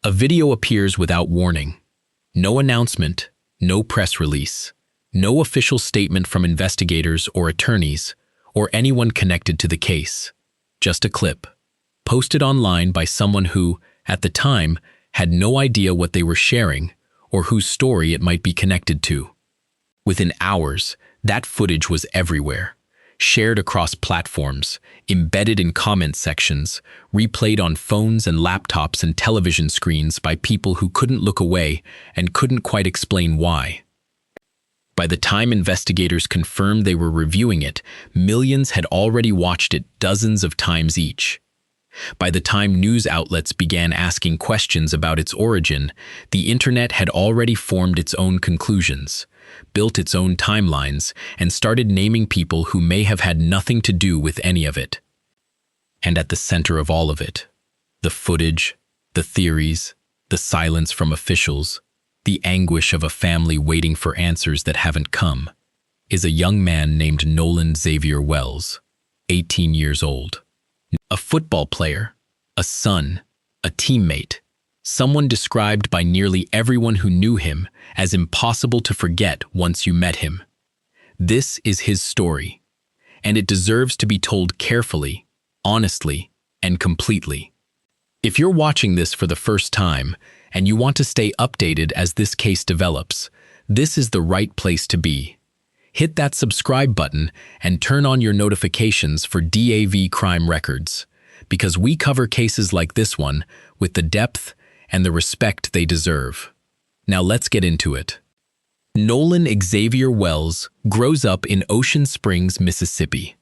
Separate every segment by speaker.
Speaker 1: A video appears without warning. No announcement, no press release, no official statement from investigators or attorneys, or anyone connected to the case. Just a clip, posted online by someone who, at the time, had no idea what they were sharing or whose story it might be connected to. Within hours, that footage was everywhere, shared across platforms, embedded in comment sections, replayed on phones and laptops and television screens by people who couldn't look away and couldn't quite explain why. By the time investigators confirmed they were reviewing it, millions had already watched it dozens of times each. By the time news outlets began asking questions about its origin, the internet had already formed its own conclusions, built its own timelines, and started naming people who may have had nothing to do with any of it. And at the center of all of it, the footage, the theories, the silence from officials, the anguish of a family waiting for answers that haven't come, is a young man named Nolan Wells, 18 years old. A football player, a son, a teammate, someone described by nearly everyone who knew him as impossible to forget once you met him. This is his story, and it deserves to be told carefully, honestly, and completely. If you're watching this for the first time and you want to stay updated as this case develops, this is the right place to be. Hit that subscribe button and turn on your notifications for DAV crime records, because we cover cases like this one with the depth and the respect they deserve. Now let's get into it. Nolan Wells grows up in Ocean Springs, Mississippi,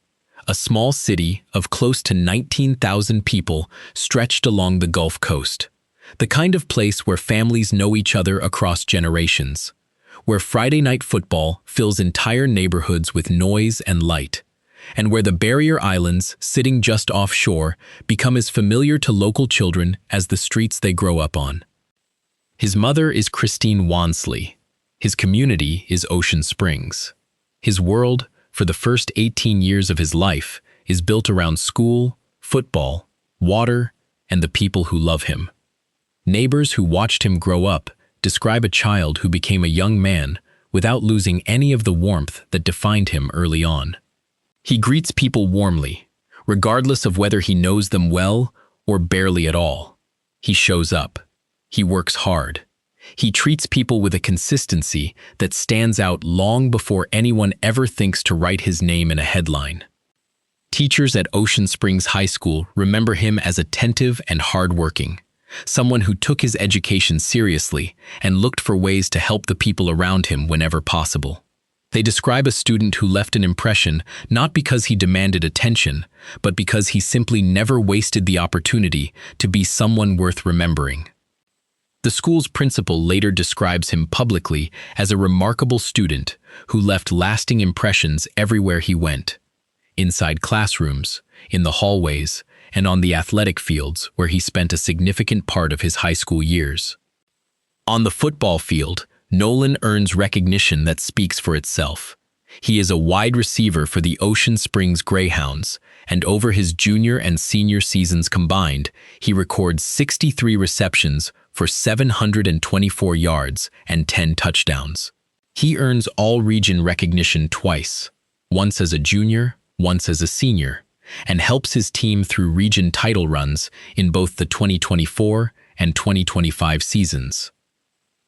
Speaker 1: a small city of close to 19,000 people stretched along the Gulf Coast, the kind of place where families know each other across generations, where Friday night football fills entire neighborhoods with noise and light, and where the barrier islands sitting just offshore become as familiar to local children as the streets they grow up on. His mother is Christine Wansley. His community is Ocean Springs. His world, for the first 18 years of his life, is built around school, football, water, and the people who love him. Neighbors who watched him grow up describe a child who became a young man without losing any of the warmth that defined him early on. He greets people warmly, regardless of whether he knows them well or barely at all. He shows up. He works hard. He treats people with a consistency that stands out long before anyone ever thinks to write his name in a headline. Teachers at Ocean Springs High School remember him as attentive and hardworking, someone who took his education seriously and looked for ways to help the people around him whenever possible. They describe a student who left an impression not because he demanded attention, but because he simply never wasted the opportunity to be someone worth remembering. The school's principal later describes him publicly as a remarkable student who left lasting impressions everywhere he went, inside classrooms, in the hallways, and on the athletic fields where he spent a significant part of his high school years. On the football field, Nolan earns recognition that speaks for itself. He is a wide receiver for the Ocean Springs Greyhounds, and over his junior and senior seasons combined, he records 63 receptions for 724 yards and 10 touchdowns. He earns all-region recognition twice, once as a junior, once as a senior, and helps his team through region title runs in both the 2024 and 2025 seasons.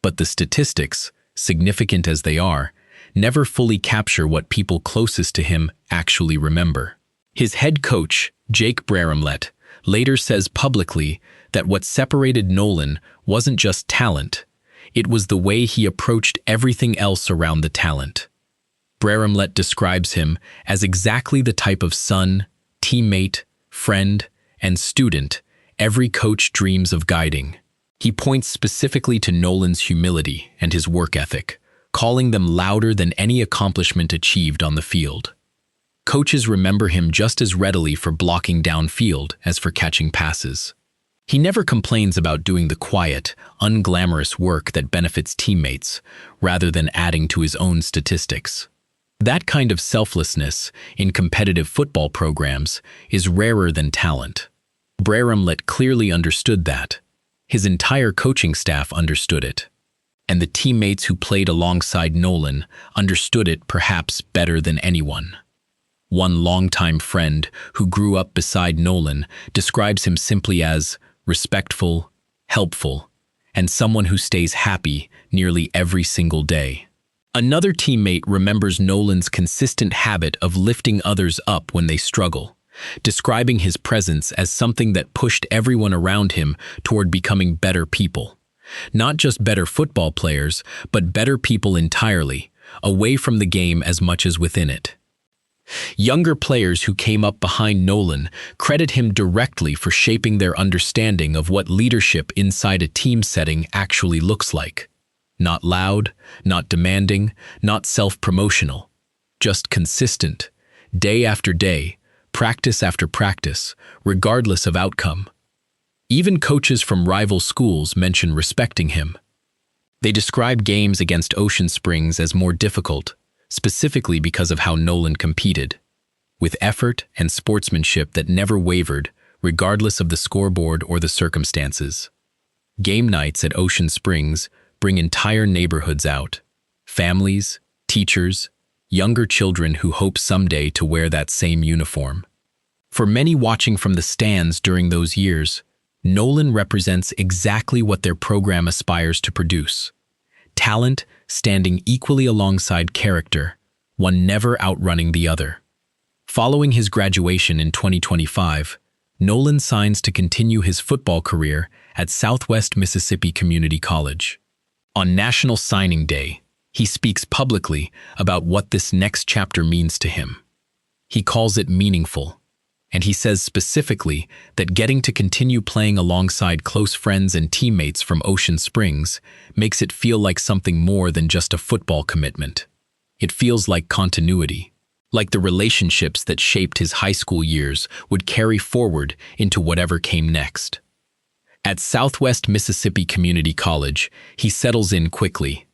Speaker 1: But the statistics, significant as they are, never fully capture what people closest to him actually remember. His head coach, Jake Bramlett, later says publicly that what separated Nolan wasn't just talent, it was the way he approached everything else around the talent. Bramlett describes him as exactly the type of son, teammate, friend, and student every coach dreams of guiding. He points specifically to Nolan's humility and his work ethic, calling them louder than any accomplishment achieved on the field. Coaches remember him just as readily for blocking downfield as for catching passes. He never complains about doing the quiet, unglamorous work that benefits teammates, rather than adding to his own statistics. That kind of selflessness in competitive football programs is rarer than talent. Bramlett clearly understood that. His entire coaching staff understood it. And the teammates who played alongside Nolan understood it perhaps better than anyone. One longtime friend who grew up beside Nolan describes him simply as respectful, helpful, and someone who stays happy nearly every single day. Another teammate remembers Nolan's consistent habit of lifting others up when they struggle, describing his presence as something that pushed everyone around him toward becoming better people. Not just better football players, but better people entirely, away from the game as much as within it. Younger players who came up behind Nolan credit him directly for shaping their understanding of what leadership inside a team setting actually looks like. Not loud, not demanding, not self-promotional, just consistent, day after day, practice after practice, regardless of outcome. Even coaches from rival schools mention respecting him. They describe games against Ocean Springs as more difficult, specifically because of how Nolan competed, with effort and sportsmanship that never wavered, regardless of the scoreboard or the circumstances. Game nights at Ocean Springs bring entire neighborhoods out, families, teachers, younger children who hope someday to wear that same uniform. For many watching from the stands during those years, Nolan represents exactly what their program aspires to produce. Talent standing equally alongside character, one never outrunning the other. Following his graduation in 2025, Nolan signs to continue his football career at Southwest Mississippi Community College. On National Signing Day, he speaks publicly about what this next chapter means to him. He calls it meaningful, and he says specifically that getting to continue playing alongside close friends and teammates from Ocean Springs makes it feel like something more than just a football commitment. It feels like continuity, like the relationships that shaped his high school years would carry forward into whatever came next. At Southwest Mississippi Community College, he settles in quickly.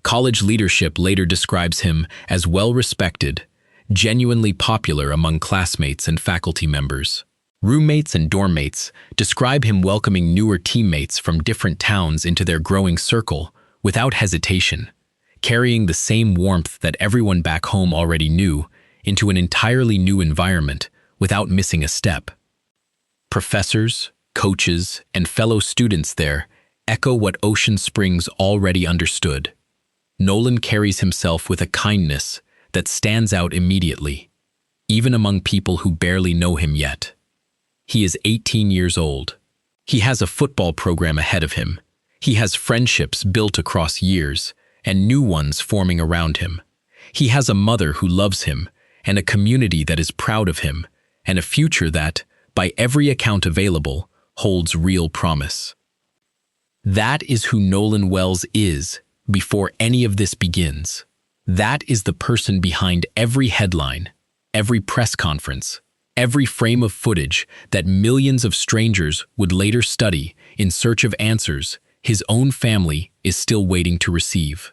Speaker 1: College leadership later describes him as well-respected, genuinely popular among classmates and faculty members. Roommates and dorm mates describe him welcoming newer teammates from different towns into their growing circle without hesitation, carrying the same warmth that everyone back home already knew into an entirely new environment without missing a step. Professors, coaches, and fellow students there echo what Ocean Springs already understood. Nolan carries himself with a kindness that stands out immediately, even among people who barely know him yet. He is 18 years old. He has a football program ahead of him. He has friendships built across years, and new ones forming around him. He has a mother who loves him, and a community that is proud of him, and a future that, by every account available, holds real promise. That is who Nolan Wells is before any of this begins. That is the person behind every headline, every press conference, every frame of footage that millions of strangers would later study in search of answers his own family is still waiting to receive.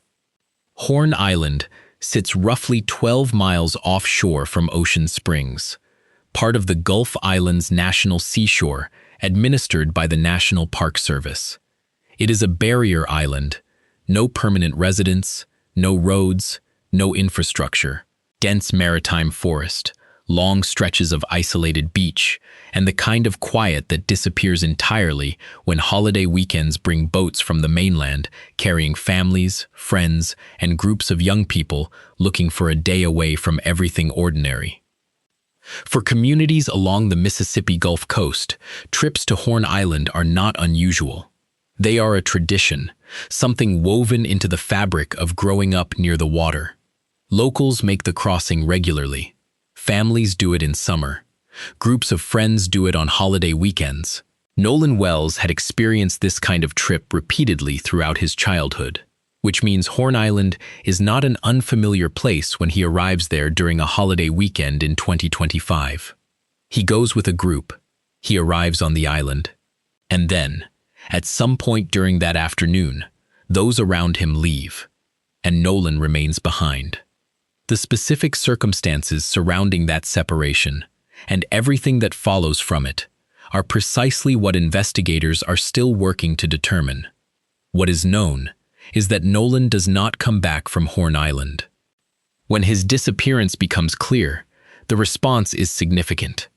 Speaker 1: Horn Island sits roughly 12 miles offshore from Ocean Springs, part of the Gulf Islands National Seashore administered by the National Park Service. It is a barrier island, no permanent residents, no roads, no infrastructure, dense maritime forest, long stretches of isolated beach, and the kind of quiet that disappears entirely when holiday weekends bring boats from the mainland carrying families, friends, and groups of young people looking for a day away from everything ordinary. For communities along the Mississippi Gulf Coast, trips to Horn Island are not unusual. They are a tradition, something woven into the fabric of growing up near the water. Locals make the crossing regularly. Families do it in summer. Groups of friends do it on holiday weekends. Nolan Wells had experienced this kind of trip repeatedly throughout his childhood, which means Horn Island is not an unfamiliar place when he arrives there during a holiday weekend in 2025. He goes with a group. He arrives on the island. And then, at some point during that afternoon, those around him leave, and Nolan remains behind. The specific circumstances surrounding that separation, and everything that follows from it, are precisely what investigators are still working to determine. What is known is that Nolan does not come back from Horn Island. When his disappearance becomes clear, the response is significant.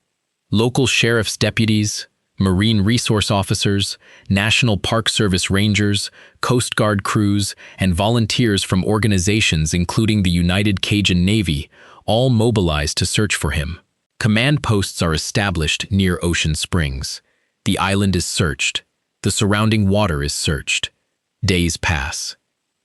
Speaker 1: Local sheriff's deputies, Marine resource officers, National Park Service rangers, Coast Guard crews, and volunteers from organizations including the United Cajun Navy all mobilize to search for him. Command posts are established near Ocean Springs. The island is searched. The surrounding water is searched. Days pass.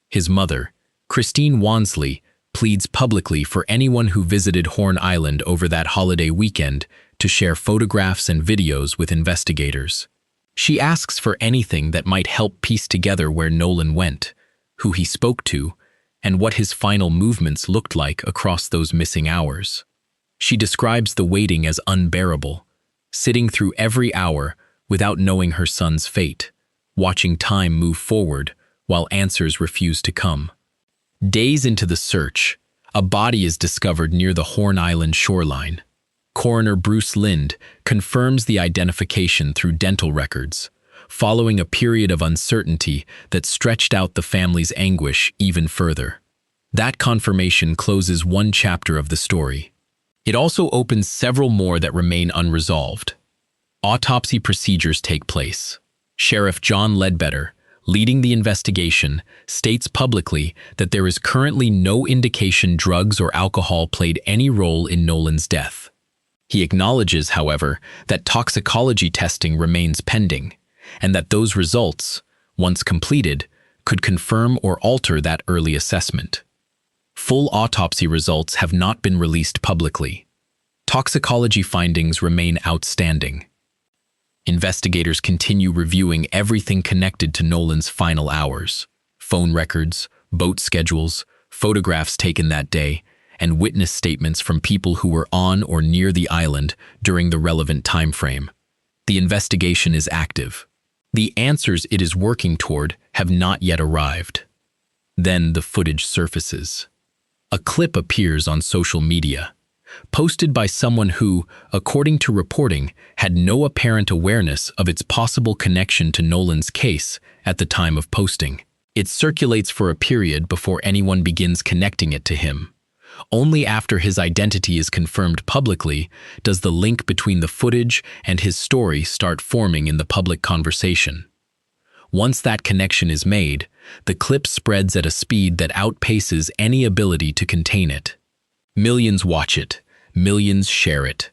Speaker 1: His mother, Christine Wansley, pleads publicly for anyone who visited Horn Island over that holiday weekend to share photographs and videos with investigators. She asks for anything that might help piece together where Nolan went, who he spoke to, and what his final movements looked like across those missing hours. She describes the waiting as unbearable, sitting through every hour without knowing her son's fate, watching time move forward while answers refuse to come. Days into the search, a body is discovered near the Horn Island shoreline. Coroner Bruce Lind confirms the identification through dental records, following a period of uncertainty that stretched out the family's anguish even further. That confirmation closes one chapter of the story. It also opens several more that remain unresolved. Autopsy procedures take place. Sheriff John Ledbetter, leading the investigation, states publicly that there is currently no indication drugs or alcohol played any role in Nolan's death. He acknowledges, however, that toxicology testing remains pending, and that those results, once completed, could confirm or alter that early assessment. Full autopsy results have not been released publicly. Toxicology findings remain outstanding. Investigators continue reviewing everything connected to Nolan's final hours: phone records, boat schedules, photographs taken that day, and witness statements from people who were on or near the island during the relevant time frame. The investigation is active. The answers it is working toward have not yet arrived. Then the footage surfaces. A clip appears on social media, posted by someone who, according to reporting, had no apparent awareness of its possible connection to Nolan's case at the time of posting. It circulates for a period before anyone begins connecting it to him. Only after his identity is confirmed publicly does the link between the footage and his story start forming in the public conversation. Once that connection is made, the clip spreads at a speed that outpaces any ability to contain it. Millions watch it, millions share it.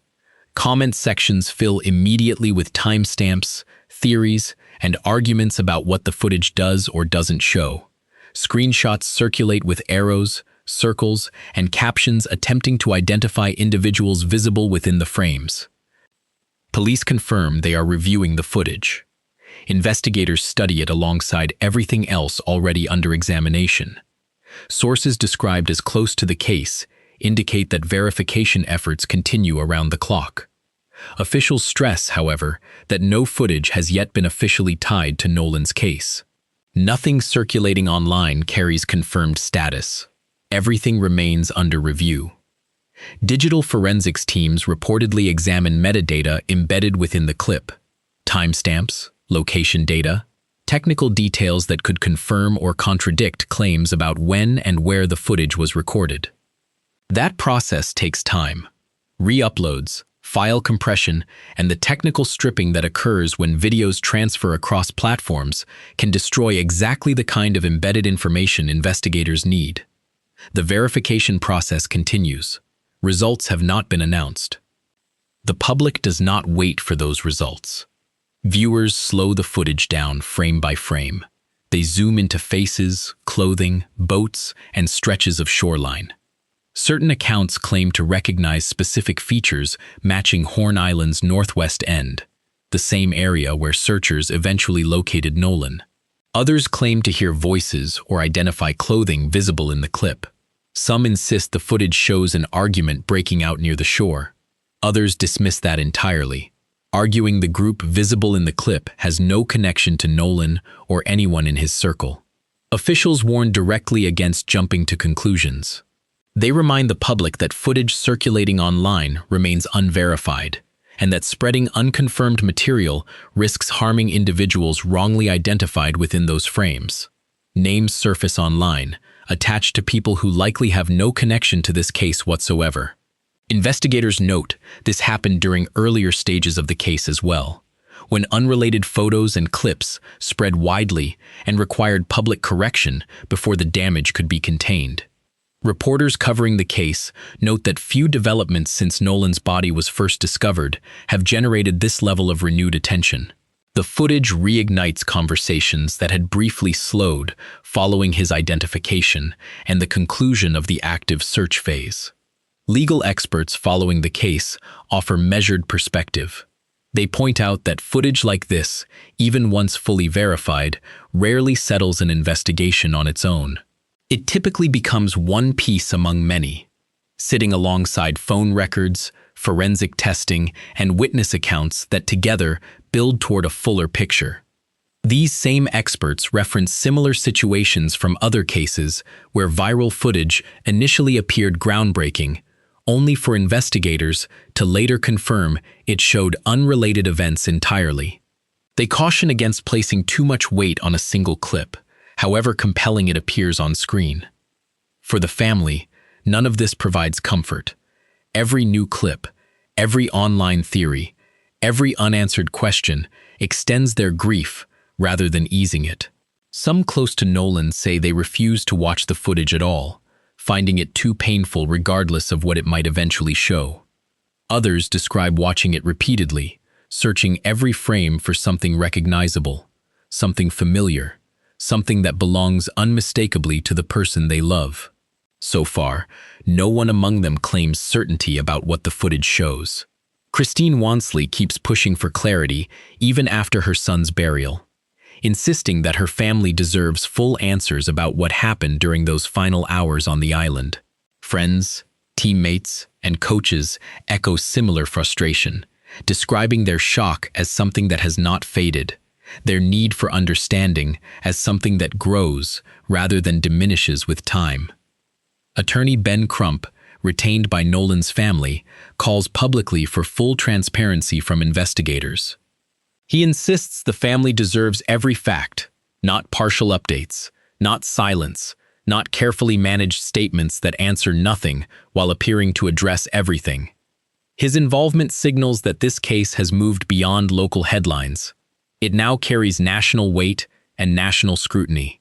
Speaker 1: Comment sections fill immediately with timestamps, theories, and arguments about what the footage does or doesn't show. Screenshots circulate with arrows, circles, and captions attempting to identify individuals visible within the frames. Police confirm they are reviewing the footage. Investigators study it alongside everything else already under examination. Sources described as close to the case indicate that verification efforts continue around the clock. Officials stress, however, that no footage has yet been officially tied to Nolan's case. Nothing circulating online carries confirmed status. Everything remains under review. Digital forensics teams reportedly examine metadata embedded within the clip: timestamps, location data, technical details that could confirm or contradict claims about when and where the footage was recorded. That process takes time. Re-uploads, file compression, and the technical stripping that occurs when videos transfer across platforms can destroy exactly the kind of embedded information investigators need. The verification process continues. Results have not been announced. The public does not wait for those results. Viewers slow the footage down frame by frame. They zoom into faces, clothing, boats, and stretches of shoreline. Certain accounts claim to recognize specific features matching Horn Island's northwest end, the same area where searchers eventually located Nolan. Others claim to hear voices or identify clothing visible in the clip. Some insist the footage shows an argument breaking out near the shore. Others dismiss that entirely, arguing the group visible in the clip has no connection to Nolan or anyone in his circle. Officials warn directly against jumping to conclusions. They remind the public that footage circulating online remains unverified, and that spreading unconfirmed material risks harming individuals wrongly identified within those frames. Names surface online, attached to people who likely have no connection to this case whatsoever. Investigators note this happened during earlier stages of the case as well, when unrelated photos and clips spread widely and required public correction before the damage could be contained. Reporters covering the case note that few developments since Nolan's body was first discovered have generated this level of renewed attention. The footage reignites conversations that had briefly slowed following his identification and the conclusion of the active search phase. Legal experts following the case offer measured perspective. They point out that footage like this, even once fully verified, rarely settles an investigation on its own. It typically becomes one piece among many, sitting alongside phone records, forensic testing, and witness accounts that together build toward a fuller picture. These same experts reference similar situations from other cases where viral footage initially appeared groundbreaking, only for investigators to later confirm it showed unrelated events entirely. They caution against placing too much weight on a single clip, however compelling it appears on screen. For the family, none of this provides comfort. Every new clip, every online theory, every unanswered question extends their grief rather than easing it. Some close to Nolan say they refuse to watch the footage at all, finding it too painful regardless of what it might eventually show. Others describe watching it repeatedly, searching every frame for something recognizable, something familiar, something that belongs unmistakably to the person they love. So far, no one among them claims certainty about what the footage shows. Christine Wansley keeps pushing for clarity even after her son's burial, insisting that her family deserves full answers about what happened during those final hours on the island. Friends, teammates, and coaches echo similar frustration, describing their shock as something that has not faded, their need for understanding as something that grows rather than diminishes with time. Attorney Ben Crump, retained by Nolan's family, calls publicly for full transparency from investigators. He insists the family deserves every fact, not partial updates, not silence, not carefully managed statements that answer nothing while appearing to address everything. His involvement signals that this case has moved beyond local headlines. It now carries national weight and national scrutiny.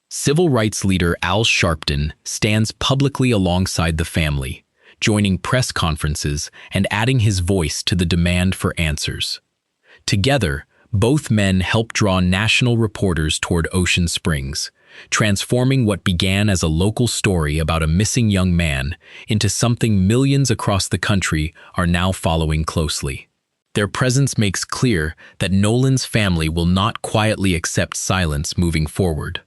Speaker 1: Civil rights leader Al Sharpton stands publicly alongside the family, joining press conferences and adding his voice to the demand for answers. Together, both men help draw national reporters toward Ocean Springs, transforming what began as a local story about a missing young man into something millions across the country are now following closely. Their presence makes clear that Nolan's family will not quietly accept silence moving forward.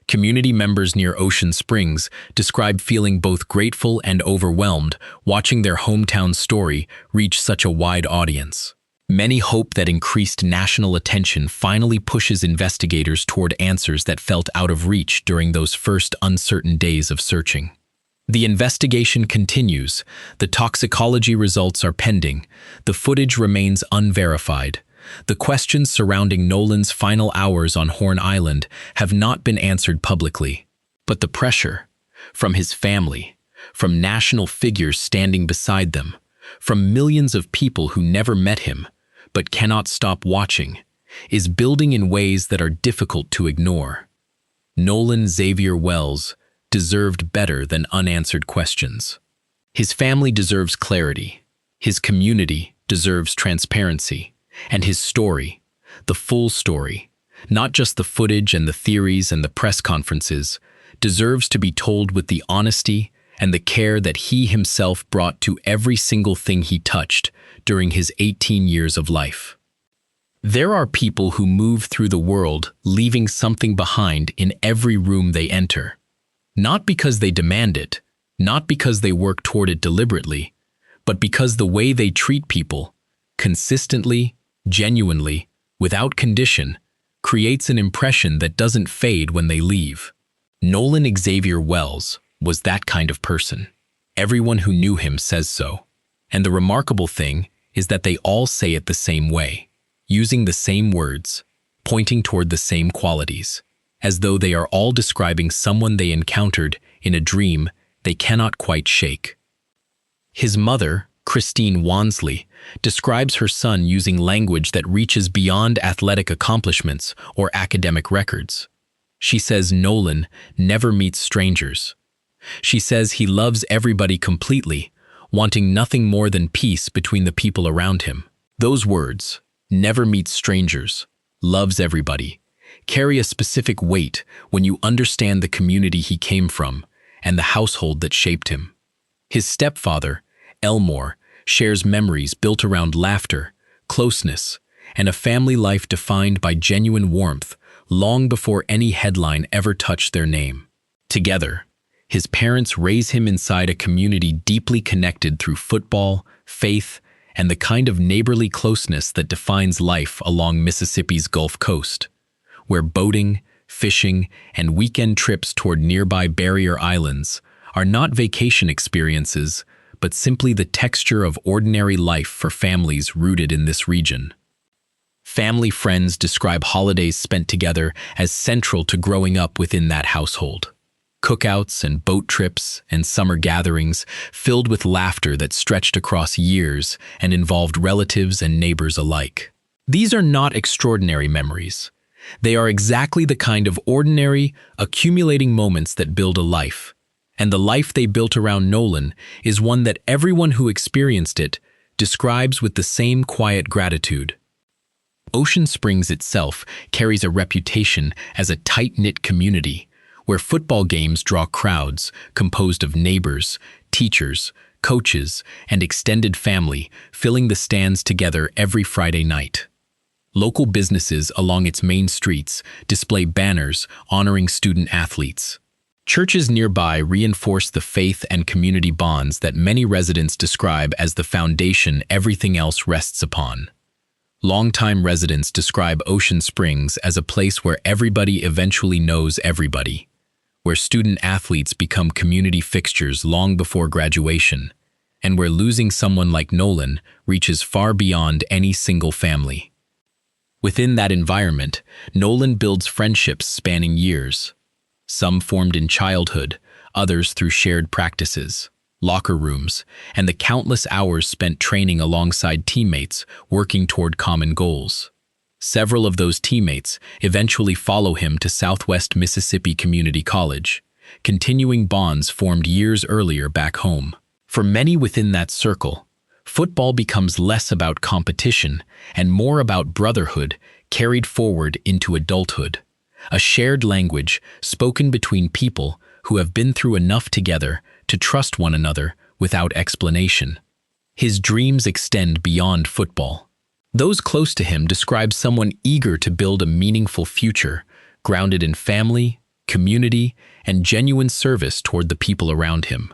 Speaker 1: Community members near Ocean Springs describe feeling both grateful and overwhelmed watching their hometown story reach such a wide audience. Many hope that increased national attention finally pushes investigators toward answers that felt out of reach during those first uncertain days of searching. The investigation continues, the toxicology results are pending, the footage remains unverified. The questions surrounding Nolan's final hours on Horn Island have not been answered publicly. But the pressure, from his family, from national figures standing beside them, from millions of people who never met him, but cannot stop watching, is building in ways that are difficult to ignore. Nolan Xavier Wells deserved better than unanswered questions. His family deserves clarity, his community deserves transparency, and his story, the full story, not just the footage and the theories and the press conferences, deserves to be told with the honesty and the care that he himself brought to every single thing he touched during his 18 years of life. There are people who move through the world leaving something behind in every room they enter. Not because they demand it, not because they work toward it deliberately, but because the way they treat people, consistently, genuinely, without condition, creates an impression that doesn't fade when they leave. Nolan Xavier Wells was that kind of person. Everyone who knew him says so. And the remarkable thing is that they all say it the same way, using the same words, pointing toward the same qualities, as though they are all describing someone they encountered in a dream they cannot quite shake. His mother, Christine Wansley, describes her son using language that reaches beyond athletic accomplishments or academic records. She says Nolan never meets strangers. She says he loves everybody completely, wanting nothing more than peace between the people around him. Those words, never meets strangers, loves everybody, carry a specific weight when you understand the community he came from and the household that shaped him. His stepfather, Elmore, shares memories built around laughter, closeness, and a family life defined by genuine warmth long before any headline ever touched their name. Together, his parents raise him inside a community deeply connected through football, faith, and the kind of neighborly closeness that defines life along Mississippi's Gulf Coast, where boating, fishing, and weekend trips toward nearby barrier islands are not vacation experiences, but simply the texture of ordinary life for families rooted in this region. Family friends describe holidays spent together as central to growing up within that household. Cookouts and boat trips and summer gatherings filled with laughter that stretched across years and involved relatives and neighbors alike. These are not extraordinary memories. They are exactly the kind of ordinary, accumulating moments that build a life. And the life they built around Nolan is one that everyone who experienced it describes with the same quiet gratitude. Ocean Springs itself carries a reputation as a tight-knit community, where football games draw crowds composed of neighbors, teachers, coaches, and extended family, filling the stands together every Friday night. Local businesses along its main streets display banners honoring student athletes. Churches nearby reinforce the faith and community bonds that many residents describe as the foundation everything else rests upon. Longtime residents describe Ocean Springs as a place where everybody eventually knows everybody, where student athletes become community fixtures long before graduation, and where losing someone like Nolan reaches far beyond any single family. Within that environment, Nolan builds friendships spanning years. Some formed in childhood, others through shared practices, locker rooms, and the countless hours spent training alongside teammates working toward common goals. Several of those teammates eventually follow him to Southwest Mississippi Community College, continuing bonds formed years earlier back home. For many within that circle, football becomes less about competition and more about brotherhood carried forward into adulthood, a shared language spoken between people who have been through enough together to trust one another without explanation. His dreams extend beyond football. Those close to him describe someone eager to build a meaningful future, grounded in family, community, and genuine service toward the people around him.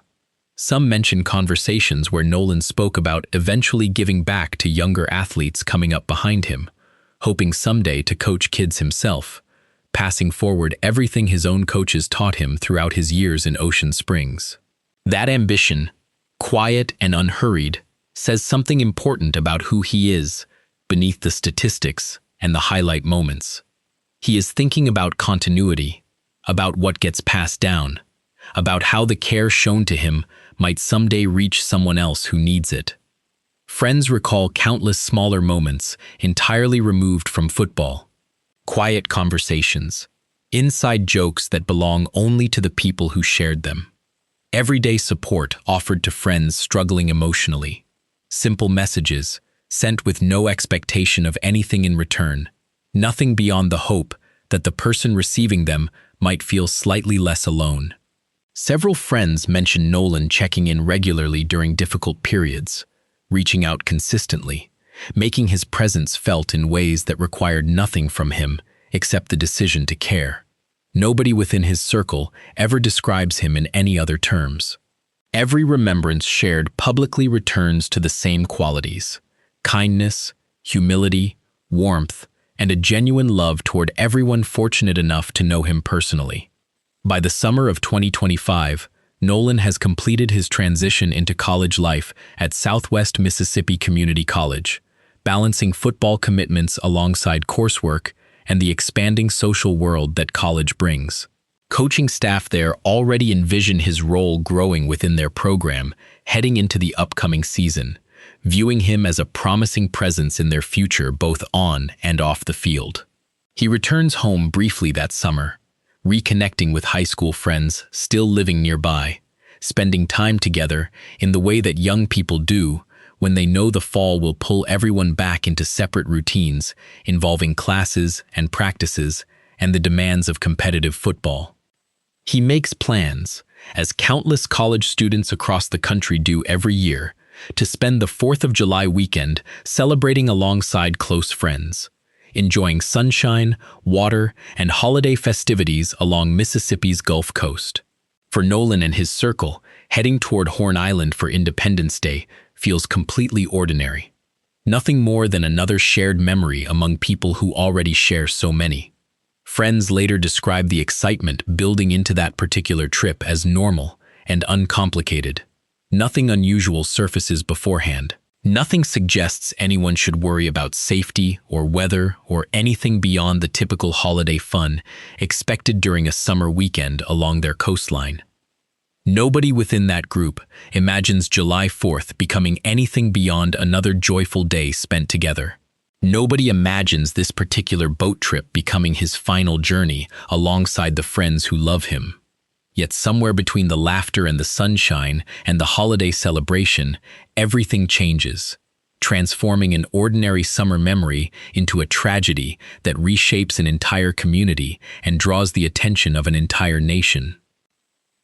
Speaker 1: Some mention conversations where Nolan spoke about eventually giving back to younger athletes coming up behind him, hoping someday to coach kids himself, passing forward everything his own coaches taught him throughout his years in Ocean Springs. That ambition, quiet and unhurried, says something important about who he is beneath the statistics and the highlight moments. He is thinking about continuity, about what gets passed down, about how the care shown to him might someday reach someone else who needs it. Friends recall countless smaller moments entirely removed from football. Quiet conversations, inside jokes that belong only to the people who shared them. Everyday support offered to friends struggling emotionally. Simple messages, sent with no expectation of anything in return, nothing beyond the hope that the person receiving them might feel slightly less alone. Several friends mention Nolan checking in regularly during difficult periods, reaching out consistently, making his presence felt in ways that required nothing from him except the decision to care. Nobody within his circle ever describes him in any other terms. Every remembrance shared publicly returns to the same qualities: kindness, humility, warmth, and a genuine love toward everyone fortunate enough to know him personally. By the summer of 2025, Nolan has completed his transition into college life at Southwest Mississippi Community College, balancing football commitments alongside coursework and the expanding social world that college brings. Coaching staff there already envision his role growing within their program heading into the upcoming season, viewing him as a promising presence in their future both on and off the field. He returns home briefly that summer, reconnecting with high school friends still living nearby, spending time together in the way that young people do when they know the fall will pull everyone back into separate routines involving classes and practices and the demands of competitive football. He makes plans, as countless college students across the country do every year, to spend the 4th of July weekend celebrating alongside close friends, enjoying sunshine, water, and holiday festivities along Mississippi's Gulf Coast. For Nolan and his circle, heading toward Horn Island for Independence Day feels completely ordinary. Nothing more than another shared memory among people who already share so many. Friends later describe the excitement building into that particular trip as normal and uncomplicated. Nothing unusual surfaces beforehand. Nothing suggests anyone should worry about safety or weather or anything beyond the typical holiday fun expected during a summer weekend along their coastline. Nobody within that group imagines July 4th becoming anything beyond another joyful day spent together. Nobody imagines this particular boat trip becoming his final journey alongside the friends who love him. Yet somewhere between the laughter and the sunshine and the holiday celebration, everything changes, transforming an ordinary summer memory into a tragedy that reshapes an entire community and draws the attention of an entire nation.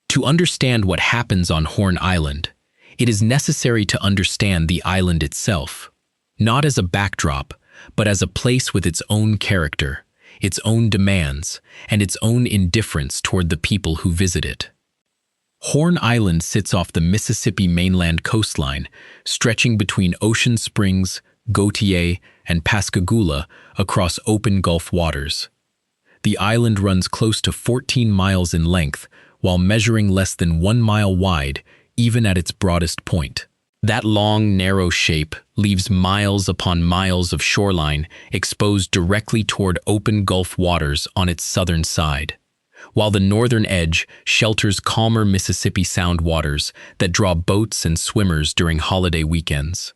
Speaker 1: To understand what happens on Horn Island, it is necessary to understand the island itself, not as a backdrop, but as a place with its own character, its own demands, and its own indifference toward the people who visit it. Horn Island sits off the Mississippi mainland coastline, stretching between Ocean Springs, Gautier, and Pascagoula across open Gulf waters. The island runs close to 14 miles in length, while measuring less than 1 mile wide, even at its broadest point. That long, narrow shape leaves miles upon miles of shoreline exposed directly toward open Gulf waters on its southern side, while the northern edge shelters calmer Mississippi Sound waters that draw boats and swimmers during holiday weekends.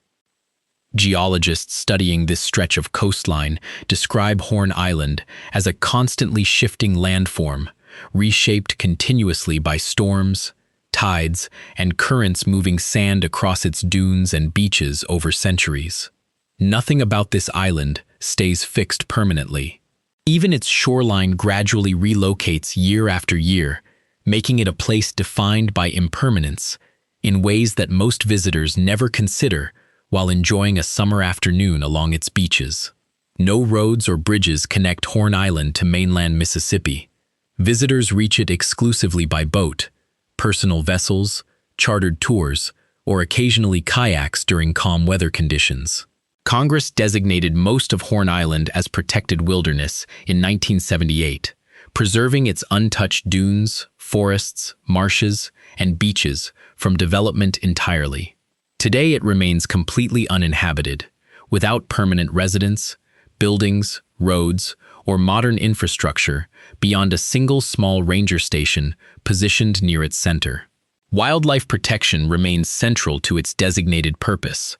Speaker 1: Geologists studying this stretch of coastline describe Horn Island as a constantly shifting landform, reshaped continuously by storms, tides, and currents moving sand across its dunes and beaches over centuries. Nothing about this island stays fixed permanently. Even its shoreline gradually relocates year after year, making it a place defined by impermanence in ways that most visitors never consider while enjoying a summer afternoon along its beaches. No roads or bridges connect Horn Island to mainland Mississippi. Visitors reach it exclusively by boat, personal vessels, chartered tours, or occasionally kayaks during calm weather conditions. Congress designated most of Horn Island as protected wilderness in 1978, preserving its untouched dunes, forests, marshes, and beaches from development entirely. Today it remains completely uninhabited, without permanent residents, buildings, roads, or modern infrastructure beyond a single small ranger station positioned near its center. Wildlife protection remains central to its designated purpose.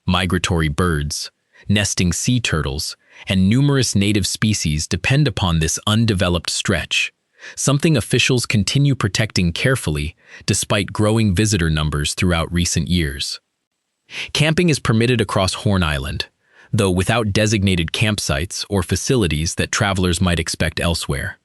Speaker 1: Migratory birds, nesting sea turtles, and numerous native species depend upon this undeveloped stretch, something officials continue protecting carefully despite growing visitor numbers throughout recent years. Camping is permitted across Horn Island, though without designated campsites or facilities that travelers might expect elsewhere.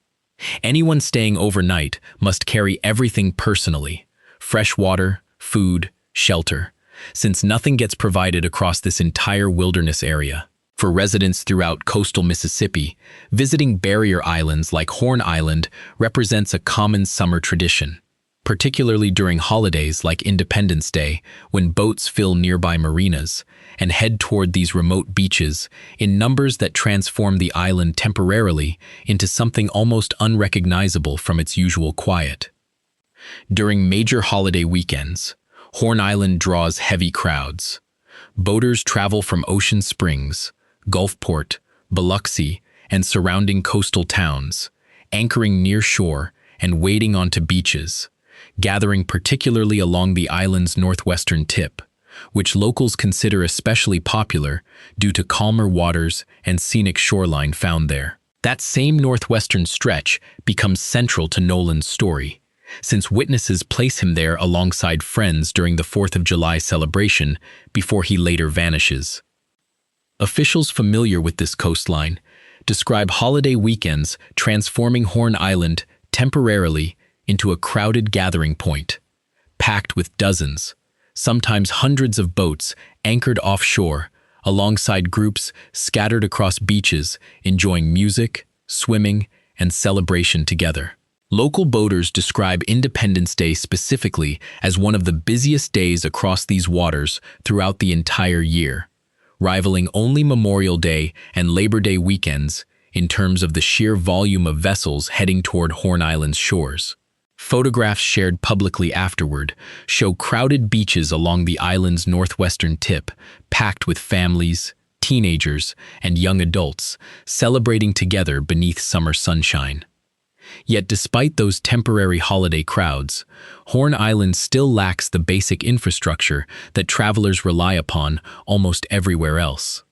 Speaker 1: Anyone staying overnight must carry everything personally: fresh water, food, shelter, since nothing gets provided across this entire wilderness area. For residents throughout coastal Mississippi, visiting barrier islands like Horn Island represents a common summer tradition, particularly during holidays like Independence Day, when boats fill nearby marinas and head toward these remote beaches in numbers that transform the island temporarily into something almost unrecognizable from its usual quiet. During major holiday weekends, Horn Island draws heavy crowds. Boaters travel from Ocean Springs, Gulfport, Biloxi, and surrounding coastal towns, anchoring near shore and wading onto beaches, gathering particularly along the island's northwestern tip, which locals consider especially popular due to calmer waters and scenic shoreline found there. That same northwestern stretch becomes central to Nolan's story, since witnesses place him there alongside friends during the 4th of July celebration before he later vanishes. Officials familiar with this coastline describe holiday weekends transforming Horn Island temporarily into a crowded gathering point, packed with dozens, sometimes hundreds of boats anchored offshore, alongside groups scattered across beaches enjoying music, swimming, and celebration together. Local boaters describe Independence Day specifically as one of the busiest days across these waters throughout the entire year, rivaling only Memorial Day and Labor Day weekends in terms of the sheer volume of vessels heading toward Horn Island's shores. Photographs shared publicly afterward show crowded beaches along the island's northwestern tip, packed with families, teenagers, and young adults celebrating together beneath summer sunshine. Yet despite those temporary holiday crowds, Horn Island still lacks the basic infrastructure that travelers rely upon almost everywhere else.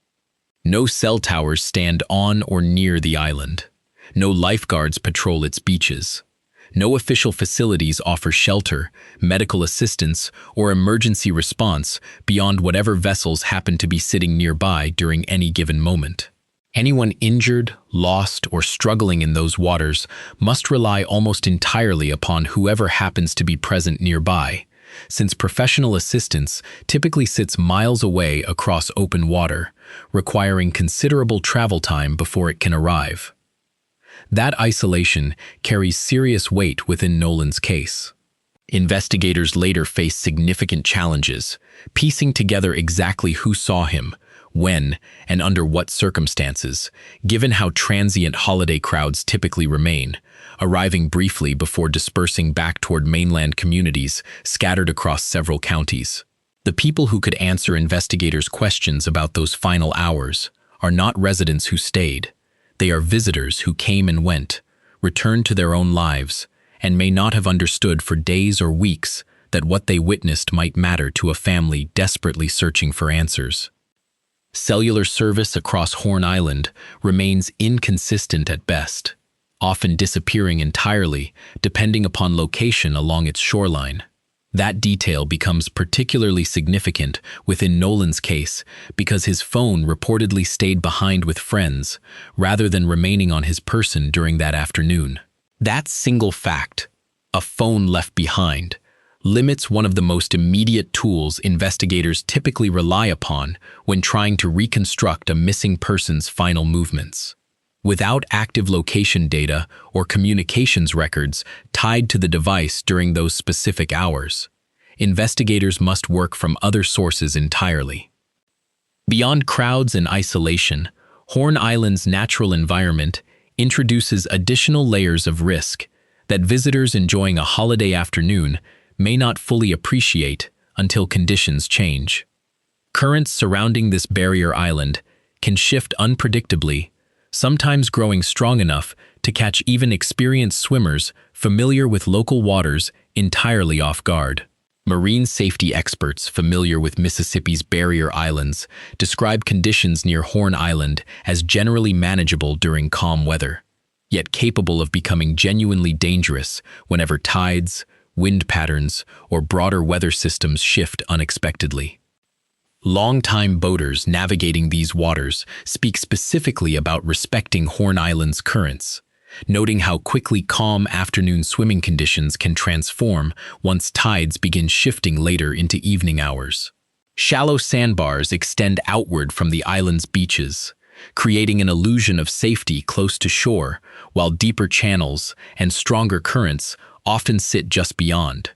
Speaker 1: No cell towers stand on or near the island. No lifeguards patrol its beaches. No official facilities offer shelter, medical assistance, or emergency response beyond whatever vessels happen to be sitting nearby during any given moment. Anyone injured, lost, or struggling in those waters must rely almost entirely upon whoever happens to be present nearby, since professional assistance typically sits miles away across open water, requiring considerable travel time before it can arrive. That isolation carries serious weight within Nolan's case. Investigators later faced significant challenges, piecing together exactly who saw him, when, and under what circumstances, given how transient holiday crowds typically remain, arriving briefly before dispersing back toward mainland communities scattered across several counties. The people who could answer investigators' questions about those final hours are not residents who stayed. They are visitors who came and went, returned to their own lives, and may not have understood for days or weeks that what they witnessed might matter to a family desperately searching for answers. Cellular service across Horn Island remains inconsistent at best, often disappearing entirely depending upon location along its shoreline. That detail becomes particularly significant within Nolan's case because his phone reportedly stayed behind with friends rather than remaining on his person during that afternoon. That single fact, a phone left behind, limits one of the most immediate tools investigators typically rely upon when trying to reconstruct a missing person's final movements. Without active location data or communications records tied to the device during those specific hours, investigators must work from other sources entirely. Beyond crowds and isolation, Horn Island's natural environment introduces additional layers of risk that visitors enjoying a holiday afternoon may not fully appreciate until conditions change. Currents surrounding this barrier island can shift unpredictably, sometimes growing strong enough to catch even experienced swimmers familiar with local waters entirely off guard. Marine safety experts familiar with Mississippi's barrier islands describe conditions near Horn Island as generally manageable during calm weather, yet capable of becoming genuinely dangerous whenever tides, wind patterns, or broader weather systems shift unexpectedly. Longtime boaters navigating these waters speak specifically about respecting Horn Island's currents, noting how quickly calm afternoon swimming conditions can transform once tides begin shifting later into evening hours. Shallow sandbars extend outward from the island's beaches, creating an illusion of safety close to shore, while deeper channels and stronger currents often sit just beyond,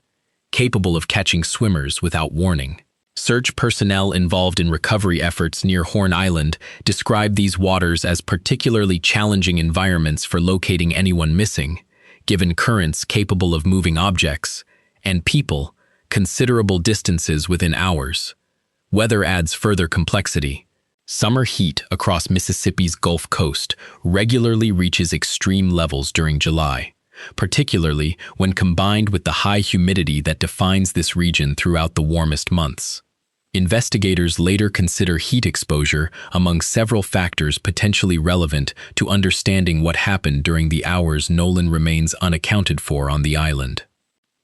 Speaker 1: capable of catching swimmers without warning. Search personnel involved in recovery efforts near Horn Island describe these waters as particularly challenging environments for locating anyone missing, given currents capable of moving objects and people, considerable distances within hours. Weather adds further complexity. Summer heat across Mississippi's Gulf Coast regularly reaches extreme levels during July, particularly when combined with the high humidity that defines this region throughout the warmest months. Investigators later consider heat exposure among several factors potentially relevant to understanding what happened during the hours Nolan remains unaccounted for on the island.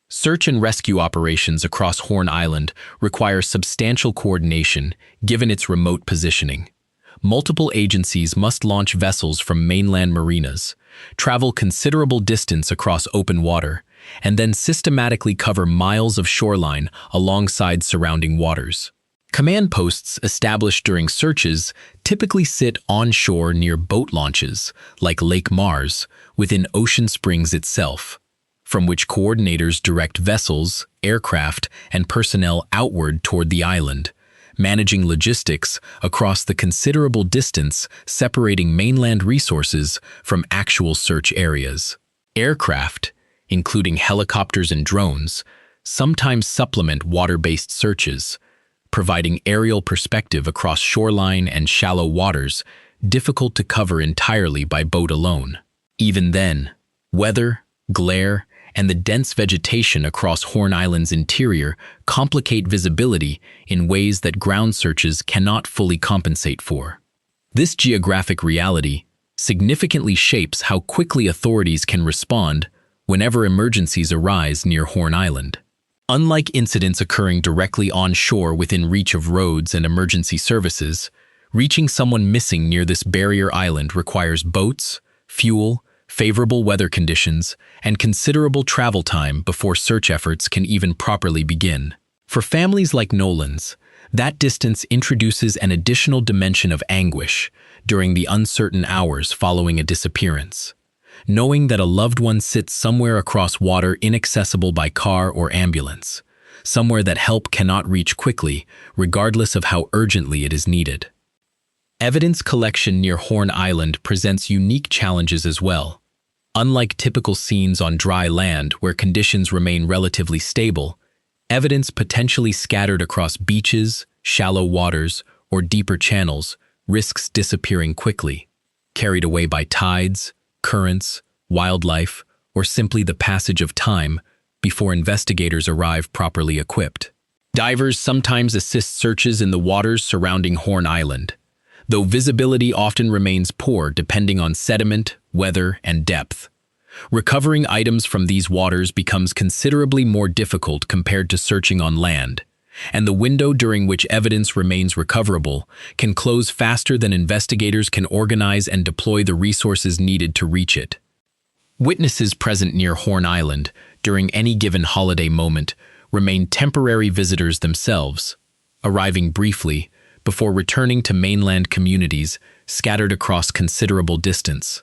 Speaker 1: Search and rescue operations across Horn Island require substantial coordination given its remote positioning. Multiple agencies must launch vessels from mainland marinas, travel considerable distance across open water, and then systematically cover miles of shoreline alongside surrounding waters. Command posts established during searches typically sit onshore near boat launches, like Lake Mars, within Ocean Springs itself, from which coordinators direct vessels, aircraft, and personnel outward toward the island, managing logistics across the considerable distance separating mainland resources from actual search areas. Aircraft, including helicopters and drones, sometimes supplement water-based searches, providing aerial perspective across shoreline and shallow waters difficult to cover entirely by boat alone. Even then, weather, glare, and the dense vegetation across Horn Island's interior complicate visibility in ways that ground searches cannot fully compensate for. This geographic reality significantly shapes how quickly authorities can respond whenever emergencies arise near Horn Island. Unlike incidents occurring directly onshore within reach of roads and emergency services, reaching someone missing near this barrier island requires boats, fuel, favorable weather conditions, and considerable travel time before search efforts can even properly begin. For families like Nolan's, that distance introduces an additional dimension of anguish during the uncertain hours following a disappearance. Knowing that a loved one sits somewhere across water inaccessible by car or ambulance, somewhere that help cannot reach quickly, regardless of how urgently it is needed. Evidence collection near Horn Island presents unique challenges as well. Unlike typical scenes on dry land where conditions remain relatively stable, evidence potentially scattered across beaches, shallow waters, or deeper channels risks disappearing quickly, carried away by tides, currents, wildlife, or simply the passage of time before investigators arrive properly equipped. Divers sometimes assist searches in the waters surrounding Horn Island, though visibility often remains poor depending on sediment, weather, and depth. Recovering items from these waters becomes considerably more difficult compared to searching on land, and the window during which evidence remains recoverable can close faster than investigators can organize and deploy the resources needed to reach it. Witnesses present near Horn Island during any given holiday moment remain temporary visitors themselves, arriving briefly before returning to mainland communities scattered across considerable distance.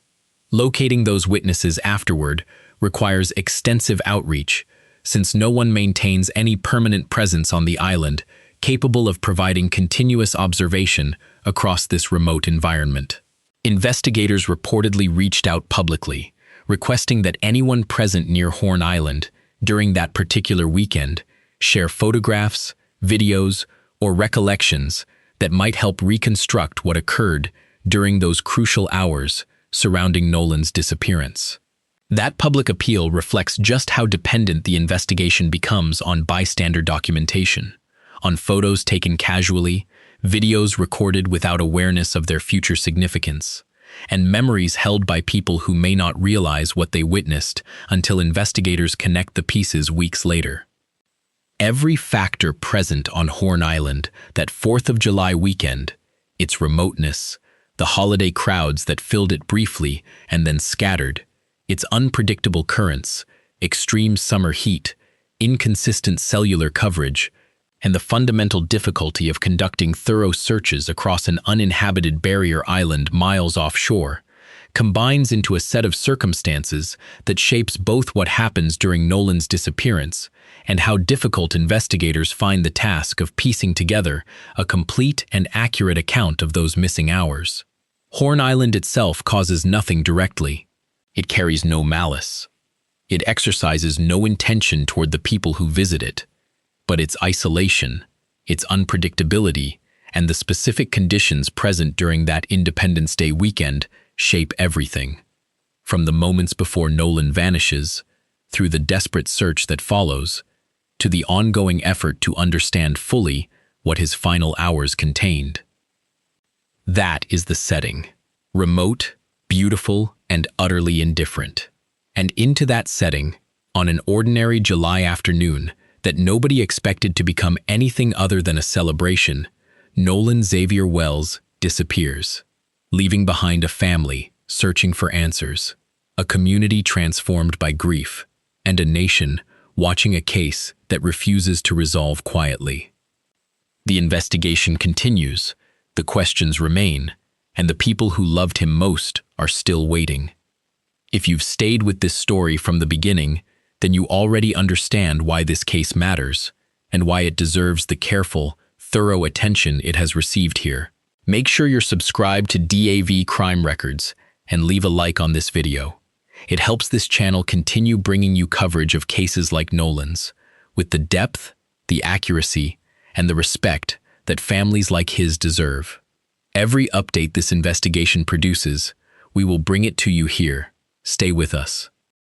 Speaker 1: Locating those witnesses afterward requires extensive outreach, since no one maintains any permanent presence on the island capable of providing continuous observation across this remote environment. Investigators reportedly reached out publicly, requesting that anyone present near Horn Island during that particular weekend share photographs, videos, or recollections that might help reconstruct what occurred during those crucial hours surrounding Nolan's disappearance. That public appeal reflects just how dependent the investigation becomes on bystander documentation, on photos taken casually, videos recorded without awareness of their future significance, and memories held by people who may not realize what they witnessed until investigators connect the pieces weeks later. Every factor present on Horn Island that 4th of July weekend, its remoteness, the holiday crowds that filled it briefly and then scattered, its unpredictable currents, extreme summer heat, inconsistent cellular coverage, and the fundamental difficulty of conducting thorough searches across an uninhabited barrier island miles offshore, combines into a set of circumstances that shapes both what happens during Nolan's disappearance and how difficult investigators find the task of piecing together a complete and accurate account of those missing hours. Horn Island itself causes nothing directly. It carries no malice. It exercises no intention toward the people who visit it, but its isolation, its unpredictability, and the specific conditions present during that Independence Day weekend shape everything. From the moments before Nolan vanishes, through the desperate search that follows, to the ongoing effort to understand fully what his final hours contained. That is the setting. Remote, beautiful, and utterly indifferent. And into that setting, on an ordinary July afternoon that nobody expected to become anything other than a celebration, Nolan Xavier Wells disappears, leaving behind a family searching for answers, a community transformed by grief, and a nation watching a case that refuses to resolve quietly. The investigation continues, the questions remain, and the people who loved him most are still waiting. If you've stayed with this story from the beginning, then you already understand why this case matters and why it deserves the careful, thorough attention it has received here. Make sure you're subscribed to DAV Crime Records and leave a like on this video. It helps this channel continue bringing you coverage of cases like Nolan's, with the depth, the accuracy, and the respect that families like his deserve. Every update this investigation produces, we will bring it to you here. Stay with us.